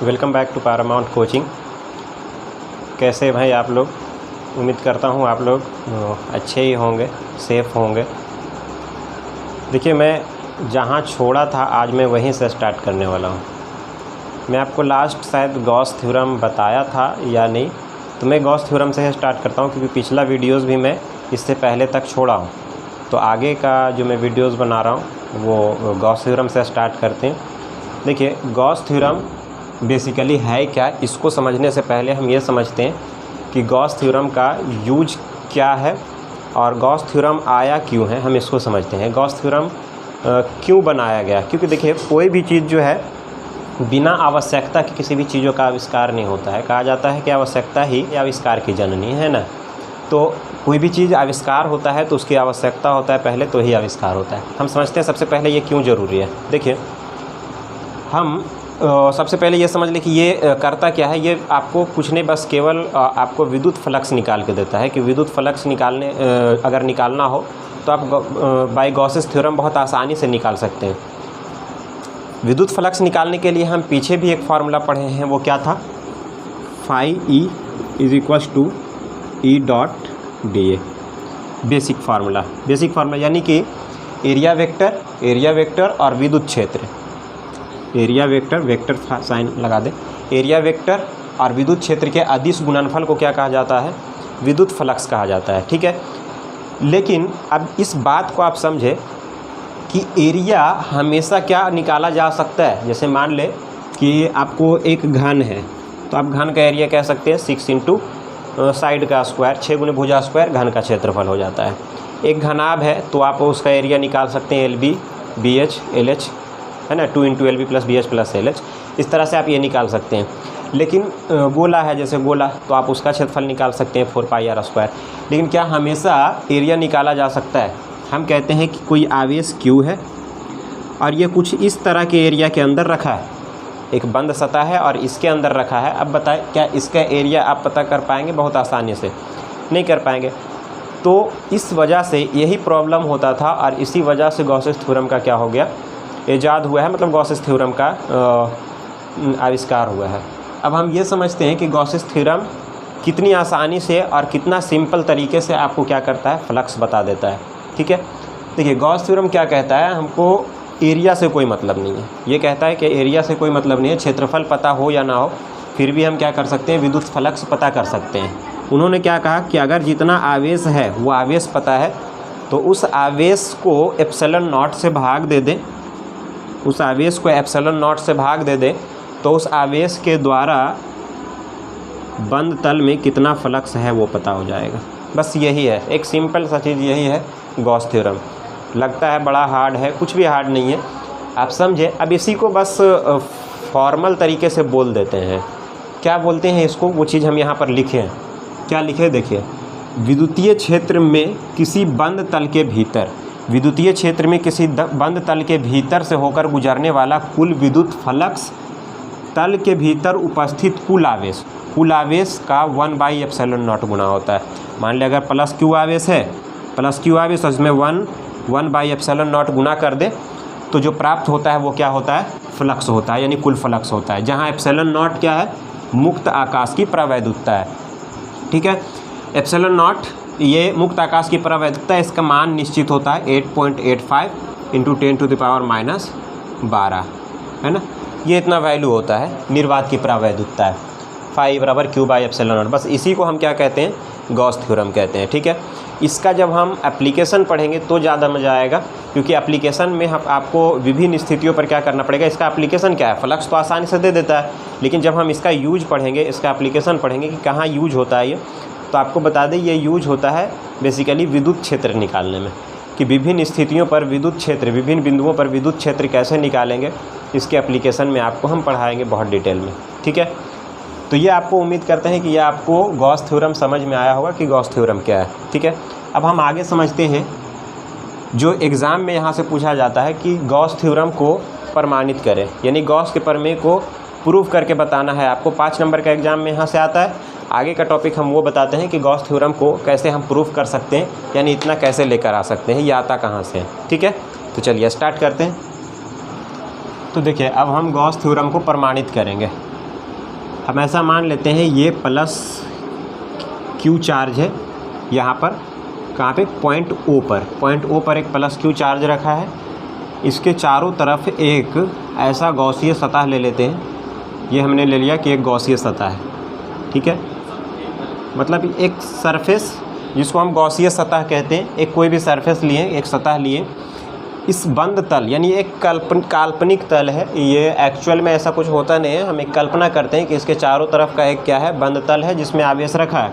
Welcome back to Paramount coaching. कैसे भाई आप लोग? उम्मीद करता हूँ आप लोग अच्छे ही होंगे, सेफ़ होंगे। देखिए, मैं जहाँ छोड़ा था आज मैं वहीं से स्टार्ट करने वाला हूँ। मैं आपको लास्ट शायद गॉस थ्योरम बताया था या नहीं, तो मैं गॉस थ्योरम से स्टार्ट करता हूँ क्योंकि पिछला वीडियोज़ भी मैं इससे पहले तक छोड़ा हूँ। तो आगे का जो मैं वीडियोज़ बना रहा हूँ वो गॉस थ्योरम से स्टार्ट करते हैं। देखिए, गॉस थ्योरम बेसिकली है क्या, इसको समझने से पहले हम ये समझते हैं कि गॉस थ्योरम का यूज क्या है और गॉस थ्योरम आया क्यों है। हम इसको समझते हैं गॉस थ्योरम क्यों बनाया गया। क्योंकि देखिए, कोई भी चीज़ जो है बिना आवश्यकता की किसी भी चीज़ों का आविष्कार नहीं होता है। कहा जाता है कि आवश्यकता ही आविष्कार की जननी है ना। तो कोई भी चीज़ आविष्कार होता है तो उसकी आवश्यकता होता है पहले, तो ही आविष्कार होता है। हम समझते हैं सबसे पहले ये क्यों ज़रूरी है। देखिए, हम सबसे पहले ये समझ लें कि ये करता क्या है। ये आपको कुछ नहीं, बस केवल आपको विद्युत फ्लक्स निकाल के देता है कि विद्युत फ्लक्स निकालने अगर निकालना हो तो आप बाय गॉसेस थ्योरम बहुत आसानी से निकाल सकते हैं। विद्युत फ्लक्स निकालने के लिए हम पीछे भी एक फार्मूला पढ़े हैं, वो क्या था? Phi E is equals to E dot D A. Basic formula यानी कि एरिया वेक्टर और विद्युत क्षेत्र। एरिया वेक्टर साइन लगा दें। एरिया वेक्टर और विद्युत क्षेत्र के अदिश गुणनफल को क्या कहा जाता है? विद्युत फ्लक्स कहा जाता है। ठीक है, लेकिन अब इस बात को आप समझें कि एरिया हमेशा क्या निकाला जा सकता है। जैसे मान ले कि आपको एक घन है, तो आप घन का एरिया कह सकते हैं 6 इंटू साइड का स्क्वायर, 6 गुने भुजा स्क्वायर घन का क्षेत्रफल हो जाता है। एक घनाभ है तो आप उसका एरिया निकाल सकते हैं LB BH LH, है ना, 2 into LB plus BH plus LH। इस तरह से आप ये निकाल सकते हैं। लेकिन गोला है, जैसे गोला, तो आप उसका क्षेत्रफल निकाल सकते हैं 4πr स्क्वायर। लेकिन क्या हमेशा एरिया निकाला जा सकता है? हम कहते हैं कि कोई आवेश Q है और ये कुछ इस तरह के एरिया के अंदर रखा है, एक बंद सतह है और इसके अंदर रखा है। अब बताएं, क्या इसका एरिया आप पता कर पाएंगे? बहुत आसानी से नहीं कर पाएंगे। तो इस वजह से यही प्रॉब्लम होता था और इसी वजह से गॉसेस थ्योरम का क्या हो गया, ईजाद हुआ है, मतलब गॉसेस थ्योरम का आविष्कार हुआ है। अब हम ये समझते हैं कि गॉसेस थ्योरम कितनी आसानी से और कितना सिंपल तरीके से आपको क्या करता है, फ्लक्स बता देता है। ठीक है, देखिए गॉस थ्योरम क्या कहता है, हमको एरिया से कोई मतलब नहीं है। ये कहता है कि एरिया से कोई मतलब नहीं है, क्षेत्रफल पता हो या ना हो फिर भी हम क्या कर सकते हैं, विद्युत फ्लक्स पता कर सकते हैं। उन्होंने क्या कहा कि अगर जितना आवेश है वो आवेश पता है तो उस आवेश को एप्सिलॉन नॉट से भाग दे दें, उस आवेश को एप्सिलॉन नॉट से भाग दे दें तो उस आवेश के द्वारा बंद तल में कितना फ्लक्स है वो पता हो जाएगा। बस यही है, एक सिंपल सा चीज़ यही है गॉस थ्योरम। लगता है बड़ा हार्ड है, कुछ भी हार्ड नहीं है, आप समझे। अब इसी को बस फॉर्मल तरीके से बोल देते हैं। क्या बोलते हैं इसको, वो चीज़ हम यहाँ पर लिखे हैं। क्या लिखे? देखिए, विद्युतीय क्षेत्र में किसी बंद तल के भीतर, विद्युतीय क्षेत्र में किसी बंद तल के भीतर से होकर गुजरने वाला कुल विद्युत फ्लक्स तल के भीतर उपस्थित कुल आवेश का 1/ε0 गुना होता है। मान लिया अगर प्लस Q आवेश है, तो इसमें 1/ε0 गुना कर दे तो जो प्राप्त होता है वो क्या होता है, फ्लक्स होता है, यानी कुल फ्लक्स होता है। जहाँ ε0 क्या है, मुक्त आकाश की प्रवैधुकता है। ठीक है, ε0 ये मुक्त आकाश की प्रवैधुकता, इसका मान निश्चित होता है 8.85 इंटू 10⁻12, है ना। ये इतना वैल्यू होता है, निर्वात की प्रवैधुकता है, फाई बराबर Q/ε0। बस इसी को हम क्या कहते हैं, गॉस थ्योरम कहते हैं। ठीक है, इसका जब हम एप्लीकेशन पढ़ेंगे तो ज़्यादा मज़ा आएगा, क्योंकि एप्लीकेशन में हम आपको विभिन्न स्थितियों पर क्या करना पड़ेगा। इसका एप्लीकेशन क्या है, फ्लक्स तो आसानी से दे देता है, लेकिन जब हम इसका यूज पढ़ेंगे, इसका एप्लीकेशन पढ़ेंगे कि कहाँ यूज होता है ये, तो आपको बता दें ये यूज होता है बेसिकली विद्युत क्षेत्र निकालने में, कि विभिन्न स्थितियों पर विद्युत क्षेत्र, विभिन्न बिंदुओं पर विद्युत क्षेत्र कैसे निकालेंगे, इसके एप्लीकेशन में आपको हम पढ़ाएंगे बहुत डिटेल में। ठीक है, तो ये आपको उम्मीद करते हैं कि ये आपको गॉस थ्योरम समझ में आया होगा कि गॉस थ्योरम क्या है। ठीक है, अब हम आगे समझते हैं जो एग्ज़ाम में यहाँ से पूछा जाता है कि गॉस थ्योरम को प्रमाणित करें, यानी गॉस के प्रमेय को प्रूव करके बताना है आपको। 5 नंबर का एग्ज़ाम में यहाँ से आता है। आगे का टॉपिक हम वो बताते हैं कि गॉस थ्योरम को कैसे हम प्रूफ कर सकते हैं, यानी इतना कैसे लेकर आ सकते हैं, ये आता कहाँ से है। ठीक है, तो चलिए स्टार्ट करते हैं। तो देखिए, अब हम गॉस थ्योरम को प्रमाणित करेंगे। हम ऐसा मान लेते हैं ये प्लस क्यू चार्ज है यहाँ पर, कहाँ पे, पॉइंट ओ पर एक प्लस क्यू चार्ज रखा है। इसके चारों तरफ एक ऐसा गॉसीय सतह ले लेते हैं, ये हमने ले लिया कि एक गॉसीय सतह है, ठीक है। मतलब एक सरफेस जिसको हम गॉसीय सतह कहते हैं, एक कोई भी सरफेस लिए, एक सतह लिए, इस बंद तल यानी एक काल्पनिक तल है, ये एक्चुअल में ऐसा कुछ होता नहीं है, हम एक कल्पना करते हैं कि इसके चारों तरफ का एक क्या है, बंद तल है जिसमें आवेश रखा है।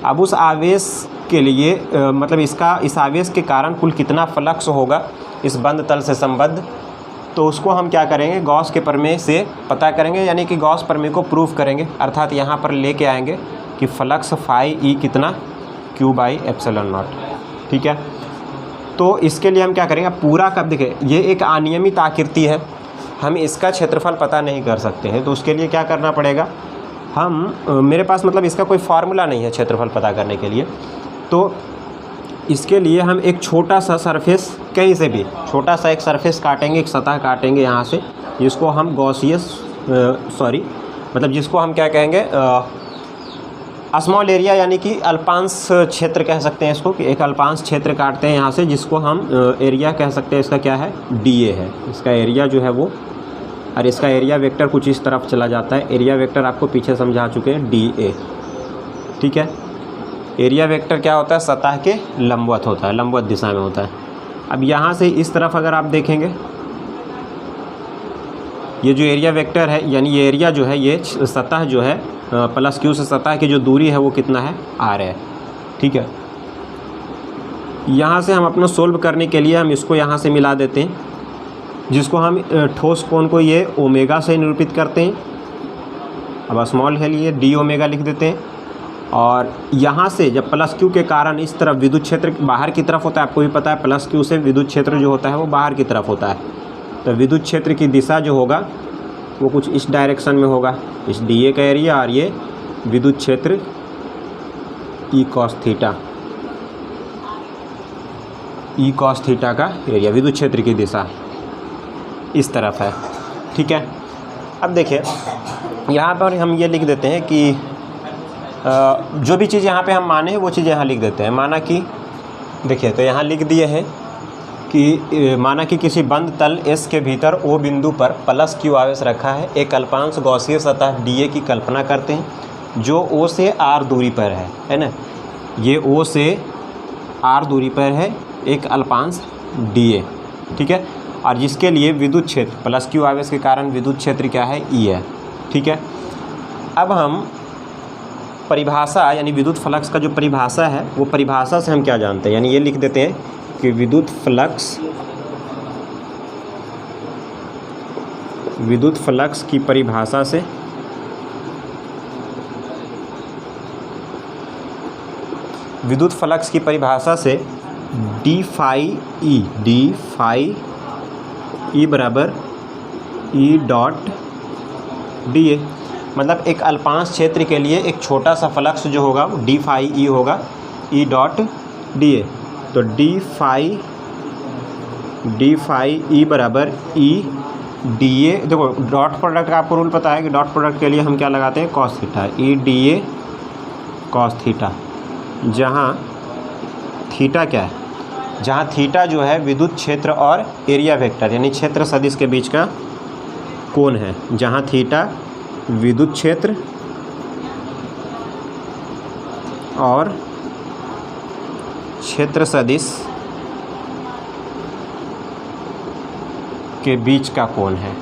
अब उस आवेश के लिए मतलब इस आवेश के कारण कुल कितना फ्लक्स होगा इस बंद तल से संबद्ध, तो उसको हम क्या करेंगे, गॉस के प्रमेय से पता करेंगे, यानी कि गॉस प्रमेय को प्रूफ करेंगे। अर्थात यहाँ पर लेके आएंगे कि फ्लक्स फाई ई कितना, Q/ε0, ठीक है। तो इसके लिए हम क्या करेंगे, पूरा कब, देखिए ये एक अनियमित आकृति है, हम इसका क्षेत्रफल पता नहीं कर सकते हैं, तो उसके लिए क्या करना पड़ेगा, मेरे पास मतलब इसका कोई फार्मूला नहीं है क्षेत्रफल पता करने के लिए। तो इसके लिए हम एक छोटा सा सरफेस, कहीं से भी छोटा सा एक सरफेस काटेंगे, एक सतह काटेंगे यहाँ से, जिसको हम मतलब जिसको हम क्या कहेंगे, स्मॉल एरिया यानी कि अल्पांश क्षेत्र कह सकते हैं इसको, कि एक अल्पांश क्षेत्र काटते हैं यहाँ से, जिसको हम एरिया कह सकते हैं। इसका क्या है, DA है इसका एरिया जो है वो, और इसका एरिया वेक्टर कुछ इस तरफ चला जाता है। एरिया वेक्टर आपको पीछे समझा चुके हैं, DA, ठीक है। एरिया वेक्टर क्या होता है, सतह के लंबवत होता है, लंबवत दिशा में होता है। अब यहाँ से इस तरफ अगर आप देखेंगे, ये जो एरिया वेक्टर है, यानी ये एरिया जो है, ये सतह जो है प्लस क्यू से सतह की जो दूरी है वो कितना है, R है, ठीक है। यहाँ से हम अपना सोल्व करने के लिए हम इसको यहाँ से मिला देते हैं, जिसको हम ठोस कोण को ये ओमेगा से निरूपित करते हैं। अब स्मॉल है लिए डी ओमेगा लिख देते हैं, और यहाँ से जब प्लस क्यू के कारण इस तरफ विद्युत क्षेत्र बाहर की तरफ होता है, आपको भी पता है प्लस क्यू से विद्युत क्षेत्र जो होता है वो बाहर की तरफ होता है, तो विद्युत क्षेत्र की दिशा जो होगा वो कुछ इस डायरेक्शन में होगा, इस DA का एरिया, और ये विद्युत क्षेत्र E cos थीटा का एरिया, विद्युत क्षेत्र की दिशा इस तरफ है, ठीक है। अब देखिए यहाँ पर हम ये लिख देते हैं कि जो भी चीज़ यहाँ पे हम माने वो चीज़ यहाँ लिख देते हैं। माना कि देखिए, तो यहाँ लिख दिए हैं कि माना कि किसी बंद तल S के भीतर O बिंदु पर प्लस Q आवेश रखा है, एक अल्पांश गॉसीय सतह DA की कल्पना करते हैं जो O से R दूरी पर है ना, ये O से R दूरी पर है एक अल्पांश DA, ठीक है, और जिसके लिए विद्युत क्षेत्र प्लस Q आवेश के कारण विद्युत क्षेत्र क्या है, E है, ठीक है। अब हम परिभाषा यानी विद्युत फ्लक्स का जो परिभाषा है वो परिभाषा से हम क्या जानते हैं, यानी ये लिख देते हैं कि विद्युत फ्लक्स की परिभाषा से डी फाई ई बराबर E डॉट DA, मतलब एक अल्पांश क्षेत्र के लिए एक छोटा सा फ्लक्स जो होगा वो डी फाई ई होगा, E डॉट DA। तो डी फाई ई बराबर E DA, देखो डॉट प्रोडक्ट का आपको रूल पता है कि डॉट प्रोडक्ट के लिए हम क्या लगाते हैं, cos theta, E DA cos theta, जहाँ थीटा क्या है, जहाँ थीटा जो है विद्युत क्षेत्र और एरिया वेक्टर यानी क्षेत्र सदिश के बीच का कोण है, जहाँ थीटा विद्युत क्षेत्र और क्षेत्र सदिश के बीच का कोण है,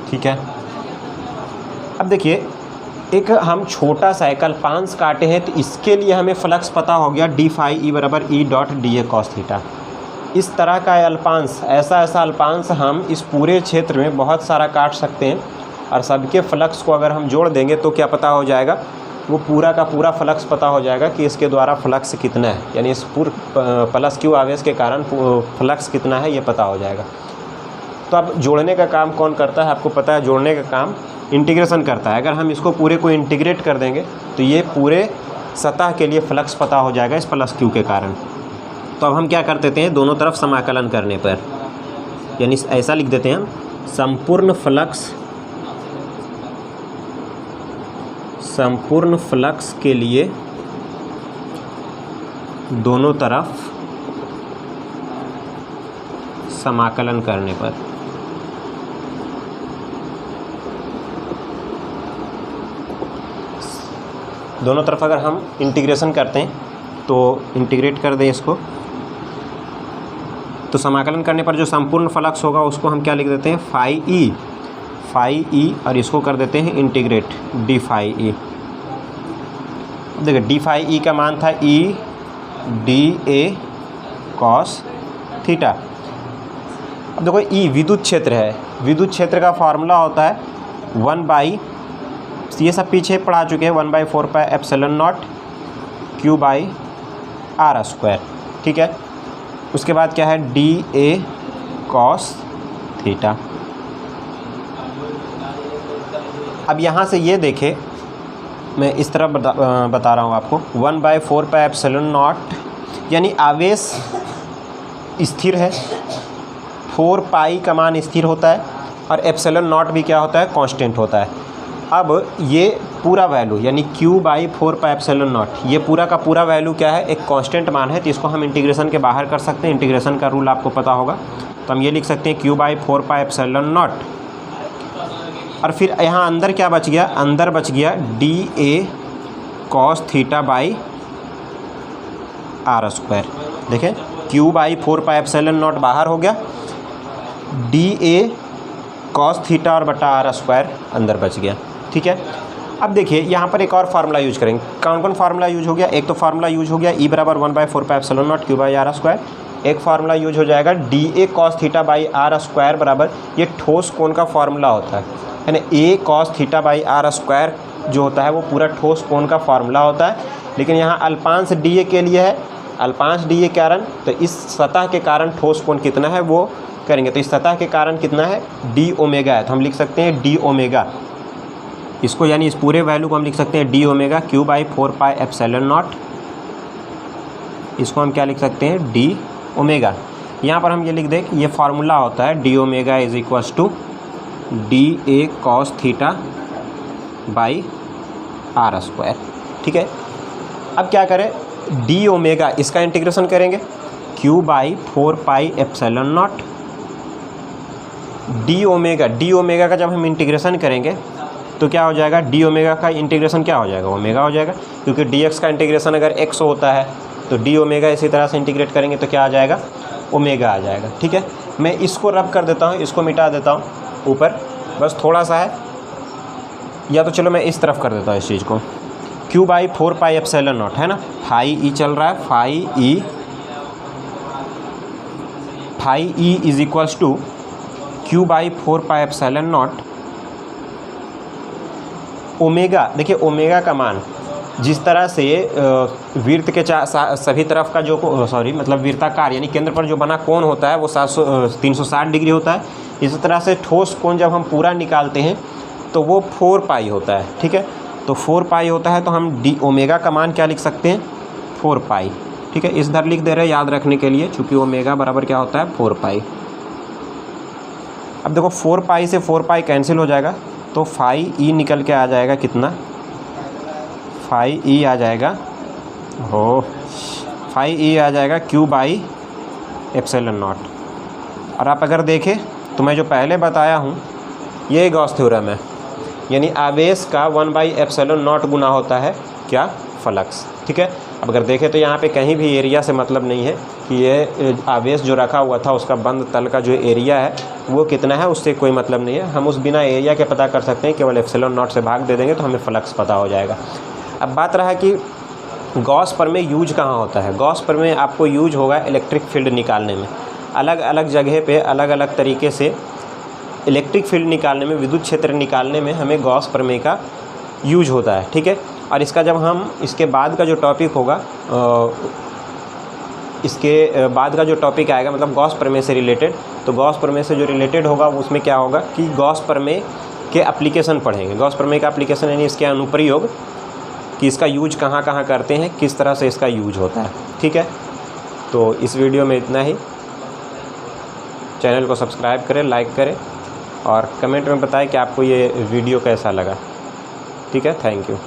ठीक है। अब देखिए एक हम छोटा सा एक अल्पांश काटे हैं, तो इसके लिए हमें फ्लक्स पता हो गया डी फाई ई बराबर E dot DA cos theta. इस तरह का अल्पांश, ऐसा अल्पांश हम इस पूरे क्षेत्र में बहुत सारा काट सकते हैं, और सबके फ्लक्स को अगर हम जोड़ देंगे तो क्या पता हो जाएगा, वो पूरा का पूरा फ्लक्स पता हो जाएगा कि इसके द्वारा फ्लक्स कितना है, यानी इस प्लस Q आवेश के कारण फ्लक्स कितना है ये पता हो जाएगा। तो अब जोड़ने का काम कौन करता है, आपको पता है, जोड़ने का काम इंटीग्रेशन करता है। अगर हम इसको पूरे को इंटीग्रेट कर देंगे तो ये पूरे सतह के लिए फ्लक्स पता हो जाएगा इस प्लस Q के कारण। तो अब हम क्या कर देते हैं, दोनों तरफ समाकलन करने पर यानी ऐसा लिख देते हैं हम, संपूर्ण फ्लक्स के लिए दोनों तरफ समाकलन करने पर दोनों तरफ अगर हम इंटीग्रेशन करते हैं तो इंटीग्रेट कर दें इसको, तो समाकलन करने पर जो संपूर्ण फ्लक्स होगा उसको हम क्या लिख देते हैं, फाई ई, और इसको कर देते हैं इंटीग्रेट डी फाई ई। देखिए डी फाई ई का मान था E D A cos theta. अब देखो ई विद्युत क्षेत्र है, विद्युत क्षेत्र का फार्मूला होता है 1/, ये सब पीछे पढ़ा चुके हैं, 1/4 pi epsilon naught Q by are square. ठीक है, उसके बाद क्या है, डी ए कॉस थीटा। अब यहाँ से ये देखें, मैं इस तरह बता रहा हूँ आपको, 1/4 पाई एप्सिलॉन नॉट यानी आवेश स्थिर है, 4 पाई का मान स्थिर होता है, और एप्सिलॉन नॉट भी क्या होता है, कांस्टेंट होता है। अब ये पूरा वैल्यू यानी q/4 पाई एप्सिलॉन नॉट, ये पूरा का पूरा वैल्यू क्या है, एक कांस्टेंट मान है, तो इसको हम इंटीग्रेशन के बाहर कर सकते हैं। इंटीग्रेशन का रूल आपको पता होगा, तो हम ये लिख सकते हैं q/4 पाई एप्सिलॉन नॉट, और फिर यहाँ अंदर क्या बच गया, अंदर बच गया D A cos theta by are square. देखें q/4 पाई एप्सिलॉन नॉट बाहर हो गया, डी ए कॉस थीटा और बटा आर स्क्वायर अंदर बच गया। ठीक है, अब देखिए यहाँ पर एक और फार्मूला यूज करेंगे। कौन कौन फार्मूला यूज हो गया, एक तो फार्मूला यूज हो गया E बराबर 1/4 pi epsilon naught Q by are square. एक फार्मूला यूज हो जाएगा d A cos theta by are square बराबर, ये ठोस कोण का फार्मूला होता है, यानी A cos theta by are square जो होता है वो पूरा ठोस कोण का फार्मूला होता है। लेकिन यहाँ अल्पांश डी ए के लिए है, अल्पांश डी ए कारण, तो इस सतह के कारण ठोस कोण कितना है वो करेंगे। तो इस सतह के कारण कितना है, डी ओमेगा है, तो हम लिख सकते हैं डी ओमेगा, इसको यानी इस पूरे वैल्यू को हम लिख सकते हैं D omega q/4 pi epsilon not, इसको हम क्या लिख सकते हैं, डी ओमेगा। यहाँ पर हम ये लिख दें कि ये फार्मूला होता है D omega is equals to D A cos theta by are square. ठीक है, अब क्या करें, डी ओमेगा इसका इंटीग्रेशन करेंगे, q/4 pi epsilon not D omega का जब हम इंटीग्रेशन करेंगे तो क्या हो जाएगा, डी ओमेगा का इंटीग्रेशन क्या हो जाएगा, ओमेगा हो जाएगा, क्योंकि डी एक्स का इंटीग्रेशन अगर एक्स होता है तो डी ओमेगा इसी तरह से इंटीग्रेट करेंगे तो क्या आ जाएगा, ओमेगा आ जाएगा। ठीक है, मैं इसको रब कर देता हूँ, इसको मिटा देता हूँ ऊपर, बस थोड़ा सा है, या तो चलो मैं इस तरफ कर देता हूँ इस चीज़ को, q/4 पाई एप्सिलॉन नॉट है ना, फाई ई चल रहा है, phi E is equals to q/4 pi epsilon naught omega. देखिए ओमेगा का मान जिस तरह से वृत्त के सभी तरफ का जो मतलब वृत्ताकार यानी केंद्र पर जो बना कोण होता है वो 360 डिग्री होता है, इसी तरह से ठोस कोण जब हम पूरा निकालते हैं तो वो 4 पाई होता है। ठीक है, तो 4 पाई होता है, तो हम डी ओमेगा का मान क्या लिख सकते हैं, 4 पाई। ठीक है, इस धर लिख दे रहे हैं याद रखने के लिए, चूँकि ओमेगा बराबर क्या होता है, 4 पाई। अब देखो 4 पाई से 4 पाई कैंसिल हो जाएगा, तो फाई ई निकल के आ जाएगा कितना, फाई ई आ जाएगा, फाई ई आ जाएगा q/एप्सिलॉन नॉट। और आप अगर देखें तो मैं जो पहले बताया हूँ ये गॉस थ्योरम है, यानी आवेश का 1/एप्सिलॉन नॉट गुना होता है क्या, फ्लक्स। ठीक है, अब अगर देखें तो यहाँ पे कहीं भी एरिया से मतलब नहीं है कि ये आवेश जो रखा हुआ था उसका बंद तल का जो एरिया है वो कितना है, उससे कोई मतलब नहीं है। हम उस बिना एरिया के पता कर सकते हैं, केवल एप्सिलॉन नॉट से भाग दे देंगे तो हमें फ्लक्स पता हो जाएगा। अब बात रहा कि गॉस प्रमेय यूज कहाँ होता है। गॉस प्रमेय आपको यूज होगा इलेक्ट्रिक फील्ड निकालने में, अलग अलग जगह पे अलग अलग तरीके से इलेक्ट्रिक फील्ड निकालने में, विद्युत क्षेत्र निकालने में हमें गॉस प्रमेय का यूज होता है। ठीक है, और इसका जब हम इसके बाद का जो टॉपिक होगा, इसके बाद का जो टॉपिक आएगा मतलब गॉस प्रमेय से रिलेटेड, तो गॉस प्रमेय से जो रिलेटेड होगा उसमें क्या होगा कि गॉस प्रमेय के एप्लीकेशन पढ़ेंगे। गॉस प्रमेय का एप्लीकेशन यानी इसके अनुप्रयोग, कि इसका यूज कहाँ कहाँ करते हैं, किस तरह से इसका यूज होता है। ठीक है, तो इस वीडियो में इतना ही। चैनल को सब्सक्राइब करें, लाइक करें और कमेंट में बताएं कि आपको ये वीडियो कैसा लगा। ठीक है, थैंक यू।